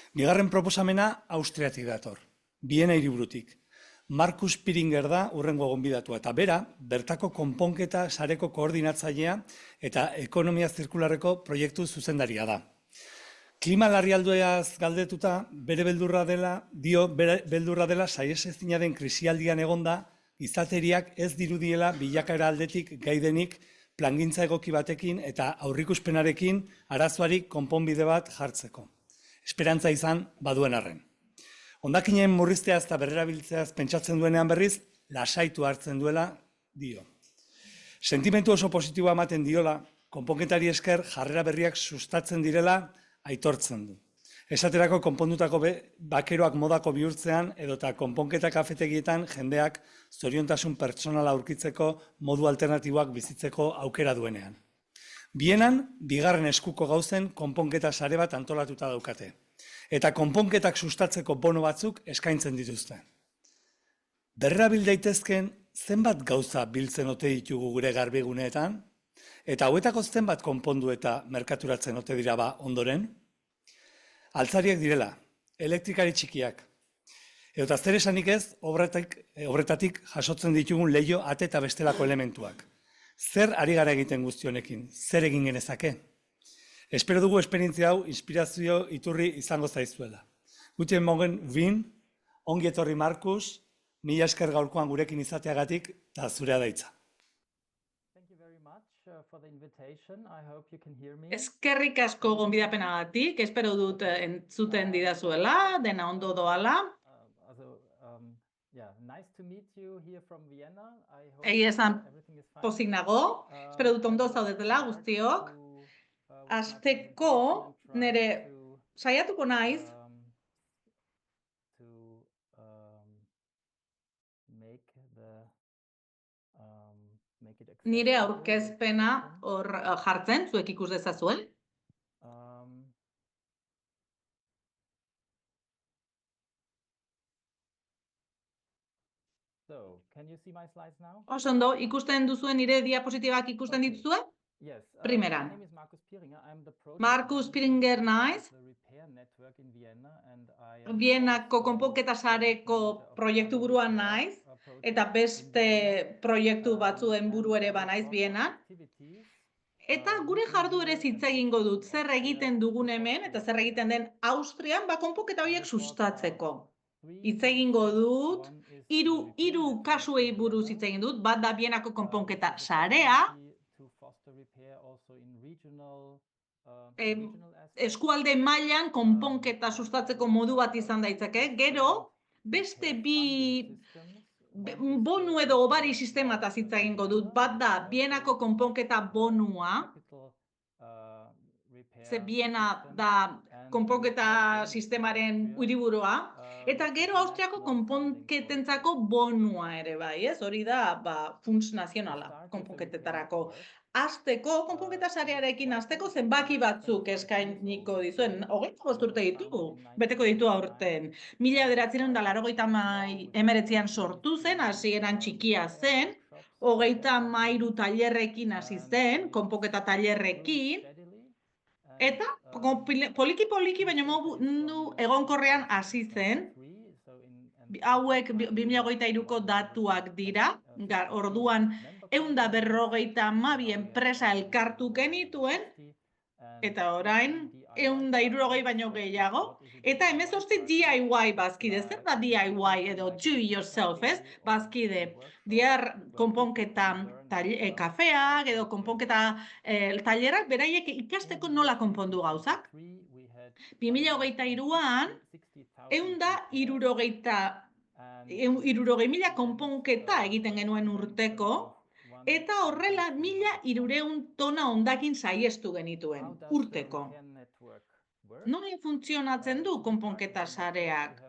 Bigarren proposamena Austriatik dator, Viena hiriburutik. Markus Piringer da hurrengo gonbidatua eta bera, bertako konponketa sareko koordinatzailea eta ekonomia zirkularreko proiektu zuzendaria da. Klima larrialdiaz galdetuta, bere beldurra dela saiesezinaren krisialdian egonda, gizateriak ez dirudiela bilakaera aldetik gaidenik plangintza egoki batekin eta aurrikuspenarekin arazoari konponbide bat jartzeko. Esperantza izan baduen arren. Hondakinen murrizteaz eta berrerabiltzeaz pentsatzen duenean berriz, lasaitu hartzen duela dio. Sentimentu oso positiboa ematen diola, konponketari esker jarrera berriak sustatzen direla aitortzen du. Esaterako konpondutako bakeroak modako bihurtzean edota konponketa kafetegietan jendeak zoriontasun pertsonala aurkitzeko modu alternatiboak bizitzeko aukera duenean. Vienan, bigarren eskuko gauzen konponketa sare bat antolatuta daukate. Eta konponketak sustatzeko bono batzuk eskaintzen dituzte. Berrerabil daitezken zenbat gauza biltzen ote ditugu gure garbiguneetan? Eta hauetako zenbat konpondu eta merkaturatzen ote dira ba ondoren? Altzariak direla, elektrikari txikiak. Eta zer esanik ez, obretatik jasotzen ditugun leiho ate eta bestelako elementuak. Zer ari gara egiten guztionekin? Zer egin genezake? Espero dugu esperientzia hau inspirazio iturri izango zaizuela. Guten Morgen Wien, ongi etorri Markus, mila esker gaurkoan gurekin izateagatik eta zurea daitza. Eskerrik asko gonbidapenagatik, espero dut entzuten didazuela, dena ondo doala. Egia esan pozik nago, espero dut ondo zaudetela guztiok. Hasteko nire saiatuko naiz nire aurkezpena hor jartzen, zuek ikus dezazuen. Oso ondo, ikusten duzuen nire diapositibak ikusten dituzue? Primeran. Markus Piringer naiz. Vienako konponketa sareko proiektu buruan naiz. Eta beste proiektu batzuen buru ere banaiz Vienan. Eta gure jarduerez hitz egingo dut zer egiten dugun hemen eta zer egiten den Austrian konponketa horiek sustatzeko. Hitz egingo dut, hiru kasuei buruz hitz egin dut, bat da Vienako konponketa sarea, eskualde mailan konponketa sustatzeko modu bat izan daiteke, gero beste bi bonu edo obari sistemataz hitz egingo dut, bat da Vienako konponketa bonua, ze Viena da konponketa sistemaren hiriburua, eta gero Austriako konponketentzako bonua ere bai, ez? Hori da funts nazionala konponketetarako. Hasteko, konponketa sarearekin hasteko zenbaki batzuk eskainiko dizuen. 25 urte ditugu, beteko ditu aurten. 1989an sortu zen, hasieran txikia zen, 33 tailerrekin hasi zen, konponketa tailerrekin, eta poliki-poliki, baina modu egonkorrean hasi zen. Hauek 2023ko datuak dira, orduan 152 enpresa elkartu genituen, eta orain 160 baino gehiago, eta 18 DIY bazkide, zer da DIY edo do yourself, ez? Bazkide, diar konponketa kafeak edo konponketa tailerak beraiek ikasteko nola konpondu gauzak. 2023an 160.000 konponketa egiten genuen urteko, eta horrela 1.300 tona hondakin saihestu genituen urteko. Nola funtzionatzen du konponketa sareak?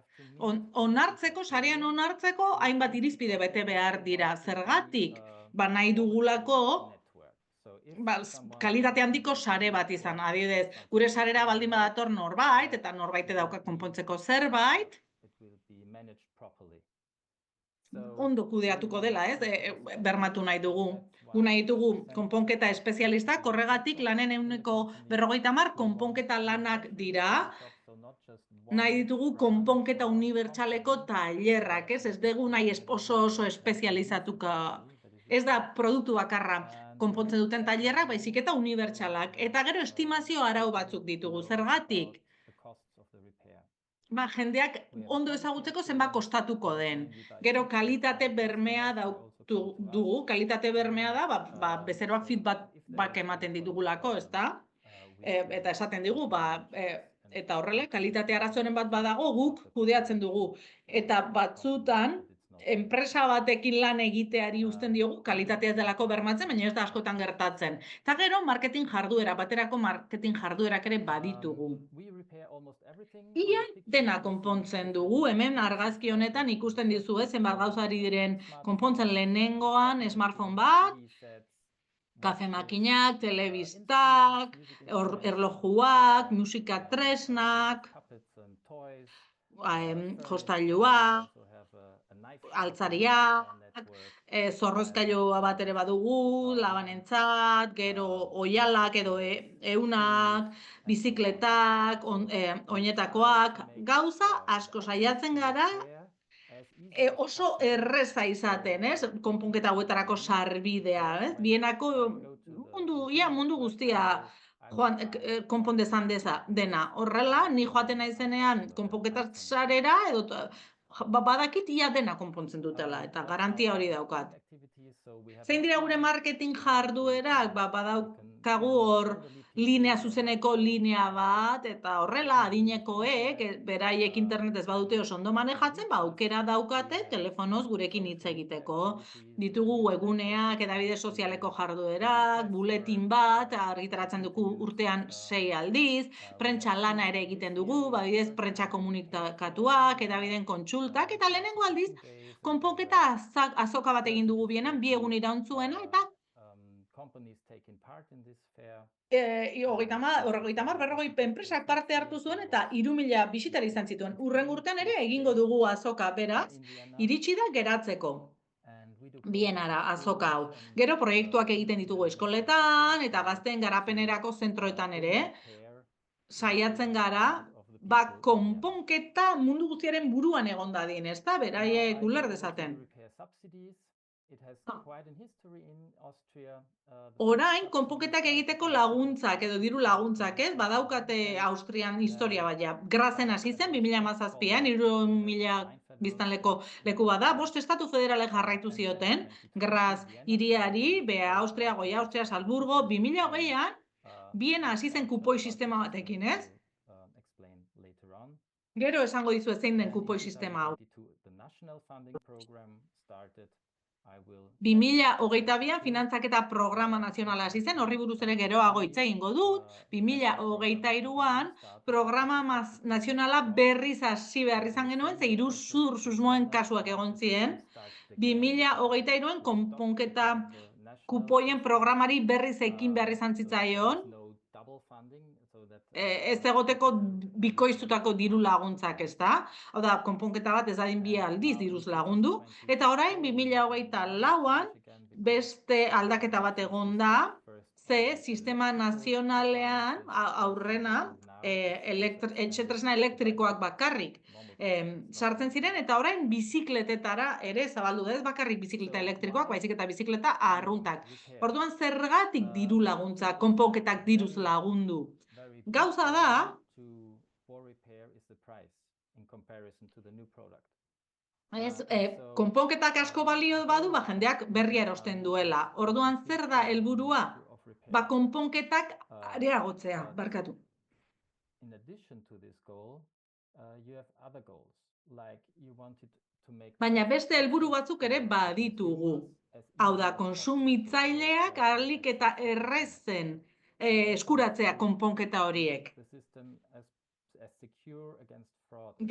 Sarean onartzeko hainbat irizpide bete behar dira. Zergatik? Nahi dugulako kalitate handiko sare bat izan. Adibidez, gure sarera baldin badator norbait, eta norbait dauka konpontzeko zerbait, ondo kudeatuko dela, ez? Bermatu nahi dugu. Gu nahi ditugu konponketa espezialistak, horregatik lanen 50% konponketa lanak dira, nahi ditugu konponketa unibertsaleko tailerrak, ez dugu nahi oso espezializatuka, ez da produktu bakarra konpontzen duten tailerrak, baizik eta unibertsalak. Eta gero estimazio arau batzuk ditugu, zergatik? Jendeak ondo ezagutzeko zenbat kostatuko den. Gero kalitate bermea dugu, kalitate bermea da, bezeroak feedback ematen ditugulako, ez da? Eta esaten digu, eta horrela, kalitate arazoren bat badago guk kudeatzen dugu. Eta batzutan, enpresa batekin lan egiteari uzten diogu, kalitatea ez delako bermatzen, baina ez da askotan gertatzen. Eta gero, marketing jarduera, baterako marketing jarduerak ere baditugu. Ia dena konpontzen dugu, hemen argazki honetan ikusten dizu, zenbat gauzari diren konpontzen lehenengoan, smartphone bat, kafe makinak, telebistak, erlojuak, musika tresnak, jostailuak, altzariak, zorrozkailua bat ere badugu, labanentzat, gero oialak edo eunak, bizikletak, oinetakoak, gauza asko saiatzen gara, oso erreza izaten, ez? Konponketa hauetarako sarbidea, ez? Bienako mundu guztia konpon dezan dena. Horrela, ni joaten naizenean konponketa sarera edo badakit ia dena konpontzen dutela, eta garantia hori daukat. Zein dira gure marketing jarduerak? Badaukagu hor linea zuzeneko linea bat, eta horrela adinekoek, beraiek internetez badute oso ondo manejatzen, aukera daukate telefonoz gurekin hitz egiteko. Ditugu webguneak, hedabide sozialeko jarduerak, buletin bat, argitaratzen dugu urtean 6 aldiz, prentsa lana ere egiten dugu, bidez prentsa komunikatuak, hedabideen kontsultak, eta lehenengo aldiz, konponketa azoka bat egin dugu bienan, 2 egun iraun eta 30-40 enpresak parte hartu zuen eta 3.000 bisitari izan zituen. Hurrengo urtean ere egingo dugu azoka, beraz, iritsi da geratzeko. Bienara azoka hau. Gero proiektuak egiten ditugu eskoletan eta gazteen garapenerako zentroetan ere. Saiatzen gara, konponketa mundu guztiaren buruan egon dadin, ez da? Beraiek uler dezaten. Orain, konponketak egiteko laguntzak edo diru laguntzak, ez? Badaukate Austrian historia baina. Grazen hasi zen 2017an, 3.000 biztanleko leku bada, 5 estatu federalek jarraitu zioten, Graz hiriari, Austria, Goi Austria, Salzburgo, 2020an, Biena hasi zen kupoi sistema batekin, ez? Gero esango dizu zein den kupoi sistema hau. 2022an finantzaketa programa nazionala hasi zen, horri buruz ere geroago hitz egingo dut. 2023an programa nazionala berriz hasi behar izan genuen, ze iruzur susmoen kasuak egon ziren. 2023an konponketa kupoien programari berriz ekin behar izan zitzaion. Ez egoteko bikoiztutako diru laguntzak, ez da? Hau da, konponketa bat ez dadin 2 aldiz diruz lagundu. Eta orain, 2024an, beste aldaketa bat egon da, ze sistema nazionalean aurrena etxetresna elektrikoak bakarrik sartzen ziren, eta orain bizikletetara ere zabaldu da, ez bakarrik bizikleta elektrikoak, baizik eta bizikleta arruntak. Orduan zergatik diru laguntza, konponketak diruz lagundu. Gauza da, konponketak asko balio badu, jendeak berria erosten duela. Orduan zer da helburua? Konponketak areagotzea, barkatu. Baina beste helburu batzuk ere baditugu. Hau da, kontsumitzaileak ahalik eta errezen eskuratzea konponketa horiek.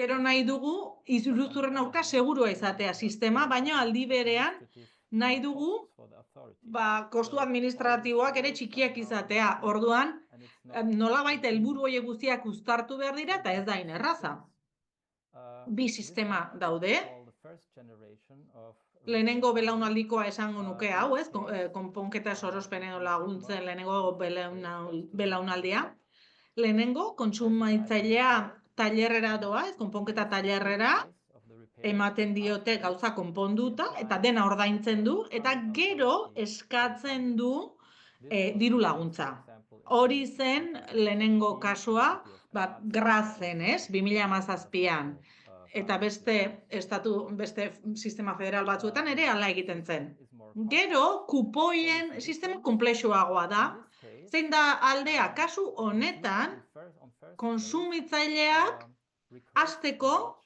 Gero nahi dugu, iruzurren aurka segurua izatea sistema, baina aldi berean nahi dugu kostu administratiboak ere txikiak izatea. Orduan, nolabait helburu horiek guztiak uztartu behar dira eta ez da hain erraza. 2 sistema daude. Lehenengo belaunaldikoa esango nuke hau, ez? Konponketa sorospen edo laguntzen lehenengo belaunaldia. Lehenengo, kontsumitzailea tailerrera doa, ez konponketa tailerrera, ematen diote gauza konponduta, eta dena ordaintzen du, eta gero eskatzen du diru laguntza. Hori zen lehenengo kasua, Grazen, ez? 2017an. Eta beste sistema federal batzuetan ere hala egiten zen. Gero, kupoien sistema konplexuagoa da. Zein da aldea, kasu honetan, konsumitzaileak hasteko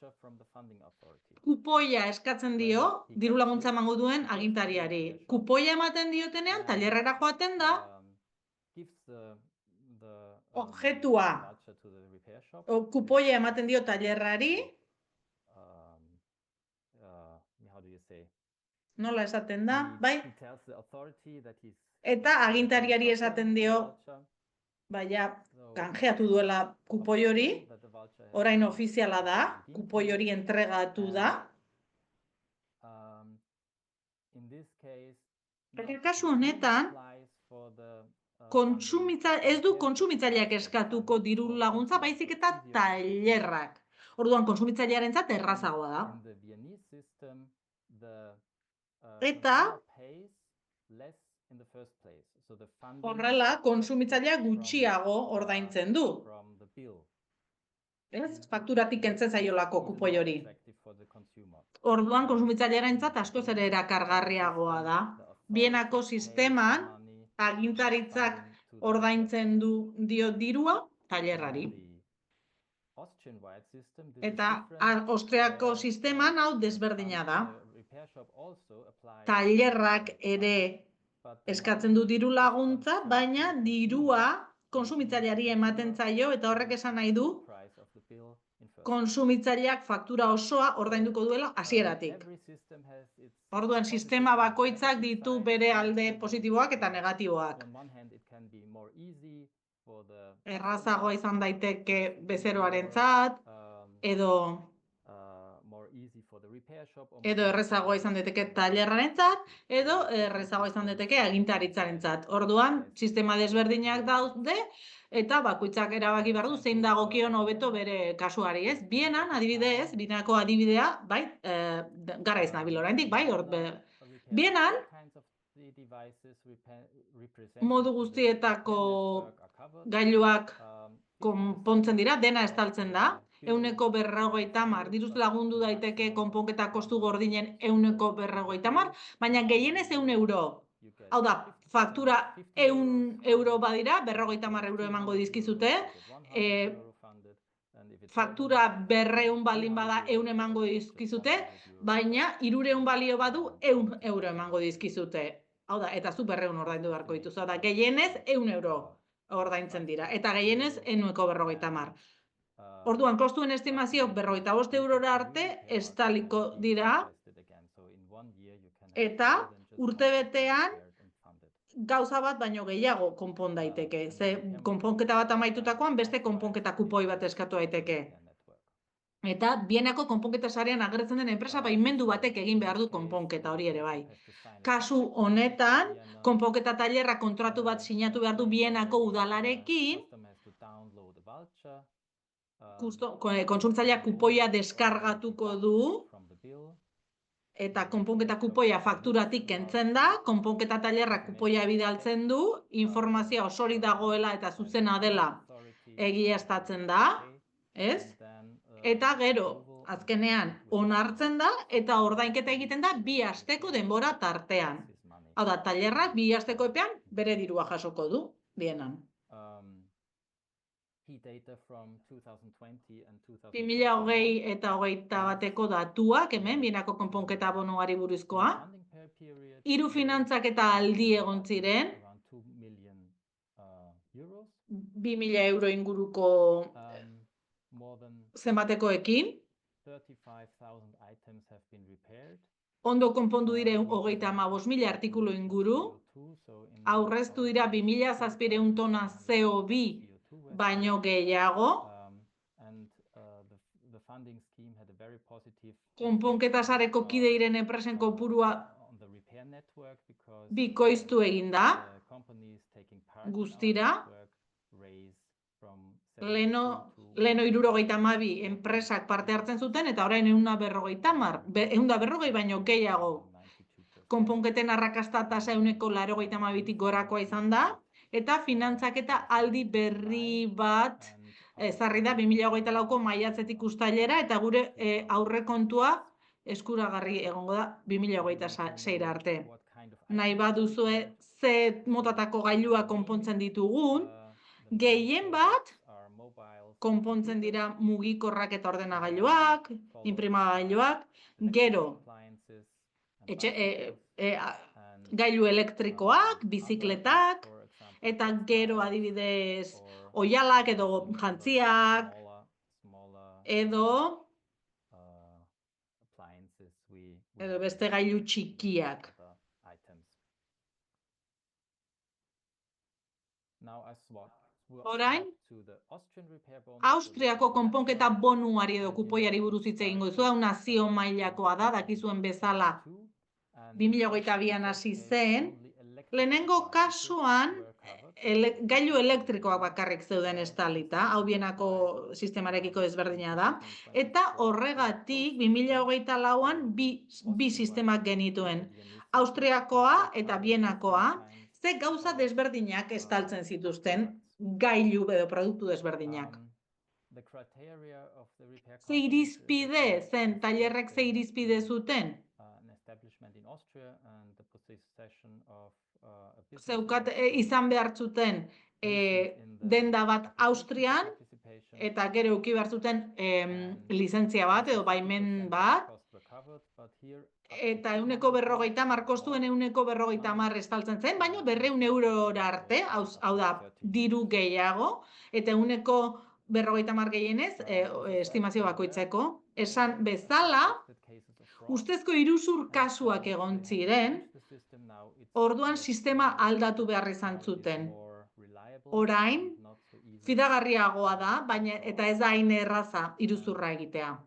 kupoia eskatzen dio diru laguntza emango duen agintariari. Kupoia ematen diotenean, tailerrera joaten da, objektua, kupoia ematen dio tailerrari, nola esaten da, bai? Eta agintariari esaten dio, baina kanjeatu duela kupoi hori, orain ofiziala da, kupoi hori entregatu da. Kasu honetan, ez du kontsumitzaileak eskatuko diru laguntza, baizik eta tailerrak. Orduan, kontsumitzailearentzat errazagoa da. Eta horrela, kontsumitzailea gutxiago ordaintzen du. Ez? Fakturatik kentzen zaiolako kupoi hori. Orduan, kontsumitzailearentzat askoz ere erakargarriagoa da. Bienako sisteman, agintaritzak ordaintzen dio dirua tailerrari. Eta Austriako sisteman hau desberdina da. Tailerrak ere eskatzen du diru laguntza, baina dirua kontsumitzaileari ematen zaio eta horrek esan nahi du kontsumitzaileak faktura osoa ordainduko duela hasieratik. Orduan, sistema bakoitzak ditu bere alde positiboak eta negatiboak. Errazagoa izan daiteke bezeroarentzat, edo errazagoa izan daiteke tailerrarentzat, edo errazagoa izan daiteke agintaritzarentzat. Orduan, sistema desberdinak daude, eta bakoitzak erabaki behar du zein dagokion hobeto bere kasuari, ez? Bienan, adibidez, Bienako adibidea, bai, garaiz nabil oraindik, bai, Bienan, modu guztietako gailuak konpontzen dira, dena estaltzen da, 150, diruz lagundu daiteke konponketa kostu gordinen 150, baina gehienez 100 euro. Hau da, faktura 100 euro badira, 50 euro emango dizkizute, faktura 200 balin bada 100 emango dizkizute, baina 300 balio badu 100 euro emango dizkizute. Hau da, eta zu 200 ordaindu beharko dituzu. Hau da, gehienez 100 euro ordaintzen dira, eta gehienez 150. Orduan, kostuen estimazio 55 eurora arte estaliko dira, eta urtebetean gauza bat baino gehiago konpon daiteke. Ze konponketa bat amaitutakoan beste konponketa kupoi bat eskatu daiteke. Eta Bienako konponketa sarean agertzen den enpresa baimendu batek egin behar du konponketa hori ere bai. Kasu honetan, konponketa tailerra kontratu bat sinatu behar du Bienako udalarekin, kontsumitzaileak kupoia deskargatuko du, eta konponketa kupoia fakturatik kentzen da, konponketa tailerra kupoia bidaltzen du, informazioa osorik dagoela eta zuzena dela egiaztatzen da, ez? Eta gero, azkenean, onartzen da eta ordainketa egiten da 2 asteko denbora tartean. Hau da, tailerrak 2 asteko epean bere dirua jasoko du, Bienan. 2020 eta 2021 datuak, hemen, Bienako konponketa bonoari buruzkoa. 3 finantzak eta aldi egon ziren, 2.000 euro inguruko zenbatekoekin. Ondo konpondu dire 35.000 artikulu inguru, aurreztu dira 2.700 tona CO2 baino gehiago, konponketa sareko kide diren enpresen kopurua bikoiztu egin da, guztira, leno 72 enpresak parte hartzen zuten, eta orain 140 baino gehiago. Konponketen arrakasta tasa 82tik gorakoa izan da, eta finantzaketa aldi berri bat ezarri da 2024ko maiatzetik uztailera, eta gure aurrekontua eskuragarri egongo da 2026 arte. Nahi baduzue ze motatako gailua konpontzen ditugun, gehien bat konpontzen dira mugikorrak eta ordenagailuak, inprimagailuak, gero gailu elektrikoak, bizikletak, eta gero adibidez oihalak edo jantziak, edo beste gailu txikiak. Orain, Austriako konponketa bonuari edo kupoiari buruz hitz egingo dizu, hau nazio mailakoa da, dakizuen bezala 2022an hasi zen. Lehenengo kasuan, gailu elektrikoak bakarrik zeuden estalita, hau bienako sistemarekiko ezberdina da, eta horregatik 2024an bi sistemak genituen, Austriakoa eta Bienakoa, ze gauza desberdinak estaltzen zituzten, gailu edo produktu desberdinak. Ze irizpide zen, tailerrek ze irizpide zuten? Zeukat izan behar zuten denda bat Austrian, eta gero eduki behar zuten lizentzia bat edo baimen bat, eta 150, kostuen 150 estaltzen zen, baina 200 eurora arte, hau da, diru gehiago, eta 150 gehienez, estimazio bakoitzeko. Esan bezala, ustezko iruzur kasuak egon ziren, orduan sistema aldatu behar izan zuten. Orain, fidagarriagoa da, baina eta ez da hain erraza iruzurra egitea.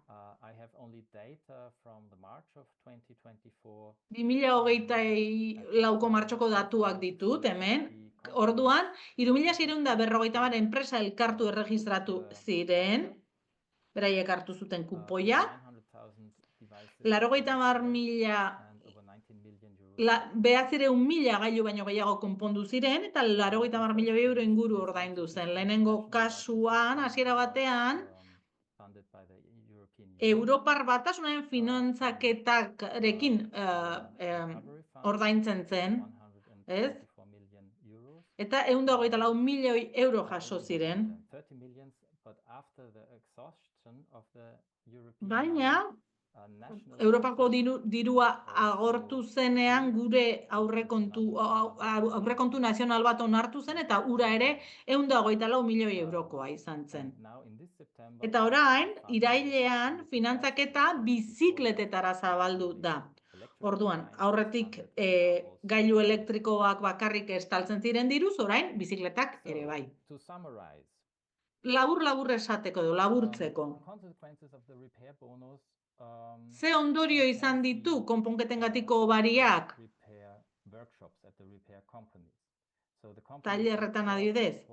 2024ko martxoko datuak ditut, hemen. Orduan, 3650 enpresa elkartu erregistratu ziren, beraiek hartu zuten kupoia, 900.000 gailu baino gehiago konpondu ziren, eta 90.000 euro inguru ordaindu zen. Lehenengo kasuan, hasiera batean, Europar Batasunaren finantzaketarekin ordaintzen zen, ez? Eta 124.000 euro jaso ziren. Baina, Europako dirua agortu zenean gure aurrekontu nazional bat onartu zen, eta ura ere 124.000 eurokoa izan zen. Eta orain, irailean, finantzaketa bizikletetara zabaldu da. Orduan, aurretik gailu elektrikoak bakarrik estaltzen ziren diruz, orain, bizikletak ere bai. Labur esateko edo laburtzeko. Ze ondorio izan ditu konponketengatiko hobariak? Tailerretan adibidez.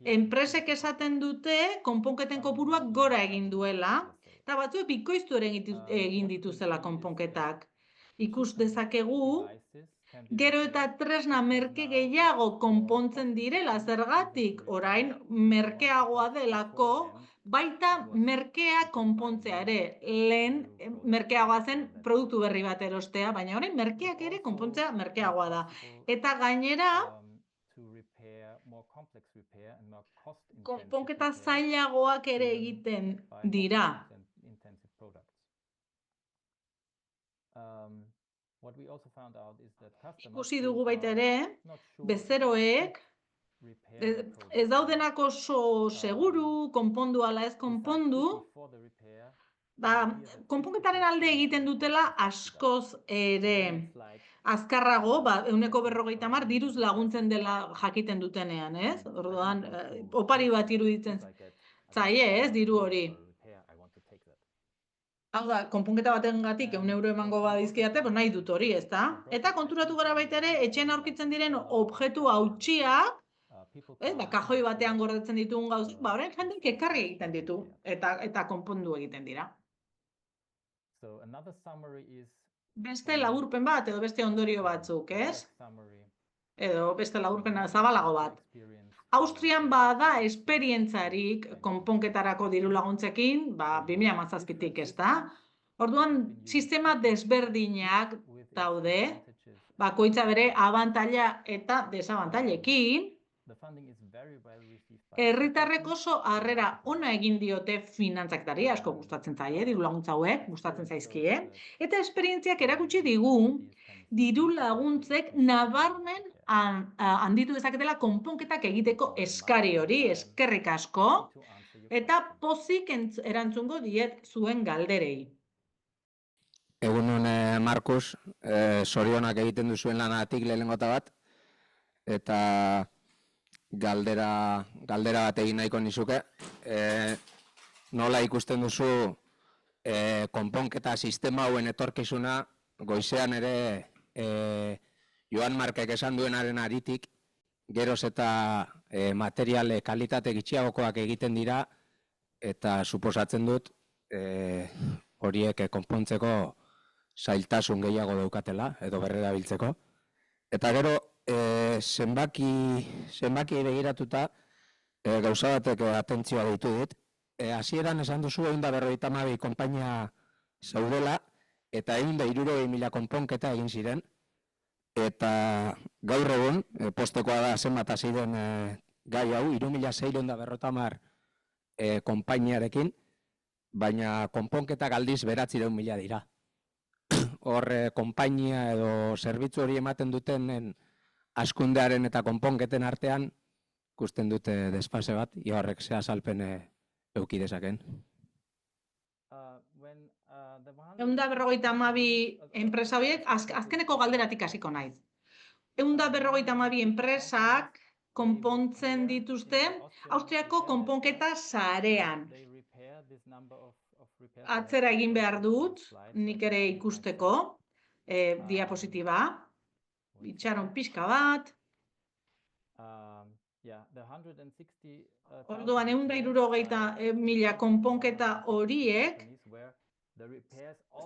Enpresek esaten dute konponketen kopuruak gora egin duela, eta batzuek bikoiztu egin dituzela konponketak. Ikus dezakegu, gero eta tresna merke gehiago konpontzen direla, zergatik orain merkeagoa delako, baita merkea konpontzea ere. Lehen merkeagoa zen produktu berri bat erostea, baina orain merkeak ere konpontzea merkeagoa da. Eta gainera, konponketa zailagoak ere egiten dira. Ikusi dugu baita ere, bezeroek ez daudenak oso seguru, konpondu ala ez konpondu, konponketaren alde egiten dutela askoz ere azkarrago, 150 diruz laguntzen dela jakiten dutenean, ez? Orduan, opari bat iruditzen zaie, ez, diru hori. Hau da, konponketa batengatik 100 euro emango badizkiate, nahi dut hori, ezta? Eta konturatu gara baita ere, etxean aurkitzen diren objektu hautsiak, kajoi batean gordetzen ditugun gauzak, orain jendeak ekarri egiten ditu eta konpondu egiten dira. Beste laburpen bat edo beste ondorio batzuk, ez? Edo beste laburpen zabalago bat. Austrian bada esperientzarik konponketarako diru laguntzekin, 2017tik, ez da? Orduan, sistema desberdinak daude, bakoitza bere abantaila eta desabantailekin. Herritarrek oso harrera ona egin diote finantzaketari, asko gustatzen zaie, diru laguntza hauek, gustatzen zaizkie. Eta esperientziak erakutsi digu, diru laguntzek nabarmen handitu dezaketela konponketak egiteko eskari hori, eskerrik asko, eta pozik erantzungo diet zuen galderei. Egunon, Markus, zorionak egiten duzuen lanatik lehenengota bat, eta galdera bat egin nahiko nizuke. Nola ikusten duzu konponketa sistema hauen etorkizuna, goizean ere Joan Markek esan duenaren aritik, geroz eta materiale kalitate gitxiagokoak egiten dira, eta suposatzen dut horiek konpontzeko zailtasun gehiago daukatela, edo berrerabiltzeko. Eta gero, zenbaki begiratuta, gauza batek atentzioa deitu dit. Hasieran esan duzu 152 konpainia zaudela, eta 160.000 konponketa egin ziren. Eta gaur egun, postekoa da zenbat hasi den gai hau, 3.650 konpainiarekin, baina konponketak aldiz 900.000 dira. Hor, konpainia edo zerbitzu hori ematen duten askundearen eta konponketen artean, ikusten dute despase bat, ia horrek ze azalpen eduki dezaken. 152 enpresa horiek, azkeneko galderatik hasiko naiz. 152 enpresak konpontzen dituzte Austriako konponketa sarean. Atzera egin behar dut, nik ere ikusteko, diapositiba, itxaron pixka bat. Orduan, 160.000 konponketa horiek,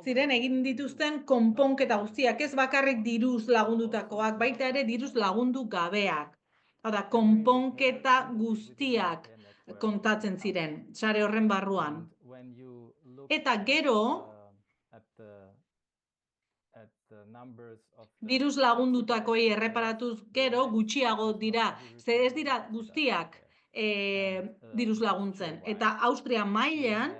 ziren egin dituzten konponketa guztiak, ez bakarrik diruz lagundutakoak, baita ere diruz lagundu gabeak. Hada, konponketa guztiak kontatzen ziren, sare horren barruan. Eta gero, diruz lagundutakoei erreparatuz gero gutxiago dira, ze ez dira guztiak diruz laguntzen. Eta Austria mailan,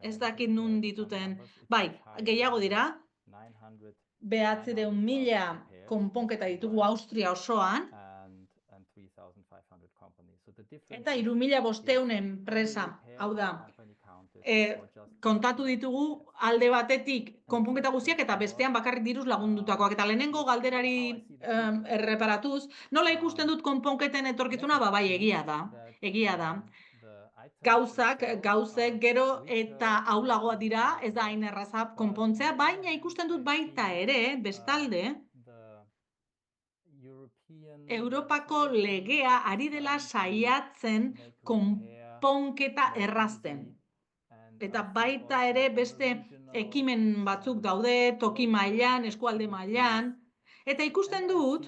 ez dakit nun dituten, bai, gehiago dira, 900.000 konponketa ditugu Austria osoan, eta 3.500 enpresa, hau da, kontatu ditugu alde batetik konponketa guztiak eta bestean bakarrik diruz lagundutakoak. Eta lehenengo galderari erreparatuz, nola ikusten dut konponketen etorkizuna, bai, egia da. Gauzek gero eta ahulagoa dira, ez da hain erraza konpontzea, baina ikusten dut baita ere, bestalde, Europako legea ari dela saiatzen konponketa errazten. Eta baita ere beste ekimen batzuk daude, toki mailan, eskualde mailan, eta ikusten dut,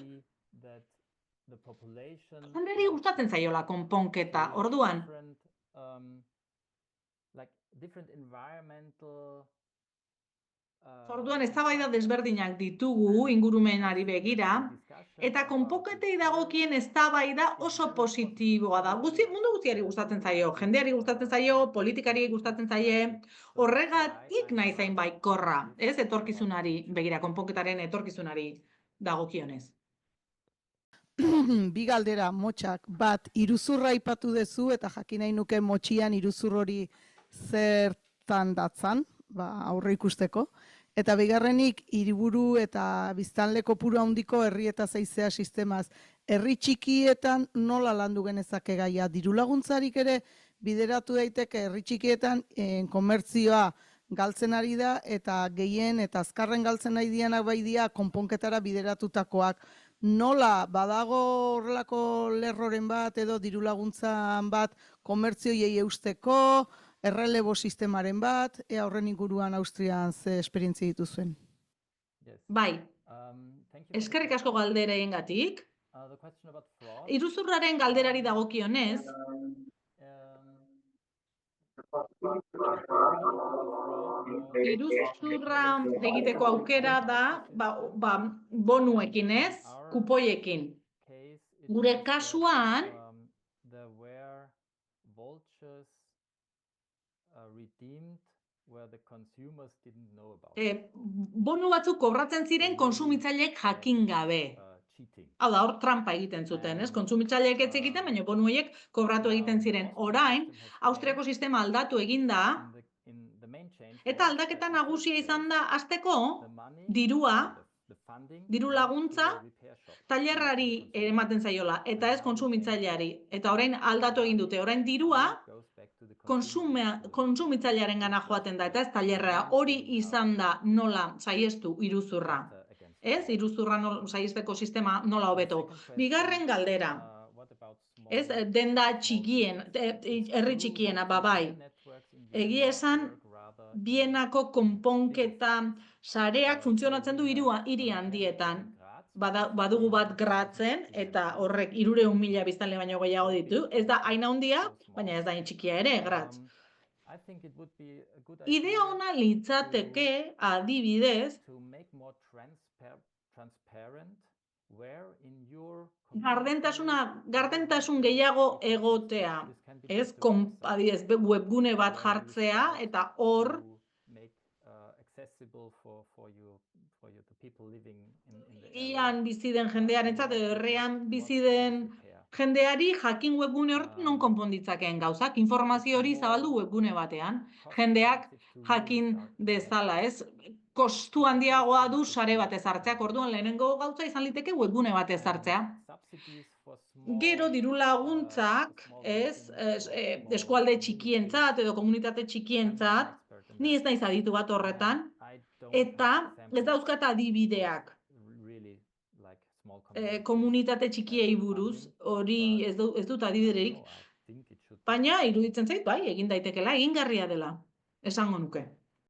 jenderi gustatzen zaiola konponketa, orduan, eztabaida desberdinak ditugu ingurumenari begira, eta konponketei dagokien eztabaida oso positiboa da. Mundu guztiari gustatzen zaio, jendeari gustatzen zaio, politikari gustatzen zaie, horregatik nahi zain baikorra, ez etorkizunari begira, konponketaren etorkizunari dagokionez. Bi galdera motxak, bat, iruzurra aipatu duzu eta jakin nahi nuke motxian iruzur hori zertan datzan, aurre ikusteko. Eta bigarrenik, hiriburu eta biztanle kopuru handiko herri eta zaizea sistemaz. Herri txikietan nola landu genezake gaia? Diru laguntzarik ere bideratu daiteke herri txikietan komertzioa galtzen ari da eta gehien eta azkarren galtzen nahi dianak bai dira konponketara bideratutakoak. nola badago horrelako lerroren bat edo dirulaguntzan bat komertzioiei eusteko, errelebo sistemaren bat, ea horren inguruan Austrian ze esperientzia dituzuen. Bai, eskerrik asko galdereengatik. Iruzurraren galderari dagokionez, iruzurra egiteko aukera da bonuekin ez, kupoiekin. Gure kasuan, bonu batzuk kobratzen ziren kontsumitzaileek jakin gabe. Hau da, hor trampa egiten zuten, ez? Kontsumitzaileek ez egiten, baina bonu horiek kobratu egiten ziren. Orain, Austriako sistema aldatu egin da, eta aldaketa nagusia izan da hasteko dirua, diru laguntza, tailerrari ematen zaiola, eta ez kontsumitzaileari. Eta orain aldatu egin dute, orain dirua kontsumitzailearengana joaten da, eta ez tailerra. Hori izan da nola saihestu iruzurra. Ez, iruzurra saiesteko sistema nola hobeto. Bigarren galdera. Ez, denda txikien, herri txikiena, bai. Egia esan, Bienako konponketa sareak funtzionatzen du hiri handietan. Badugu bat Gratzen, eta horrek 300.000 biztanle baino gehiago ditu. Ez da hain handia, baina ez da hain txikia ere, Gratz. Idea ona litzateke, adibidez, gardentasun gehiago egotea. Ez, adibidez, webgune bat jartzea, eta hor hirian bizi den jendearentzat edo herrian bizi den jendeari jakin webgune hor non konponditzakeen gauzak, informazio hori zabaldu webgune batean. Jendeak jakin dezala, ez? Kostu handiagoa du sare bat ezartzeak, orduan lehenengo gauza izan liteke webgune bat ezartzea. Gero diru laguntzak, ez, eskualde txikientzat edo komunitate txikientzat, ni ez naiz aditu bat horretan, eta ez dauzkat adibideak. Komunitate txikiei buruz, hori ez dut adibiderik, baina iruditzen zait, bai, egin daitekela, egingarria dela, esango nuke.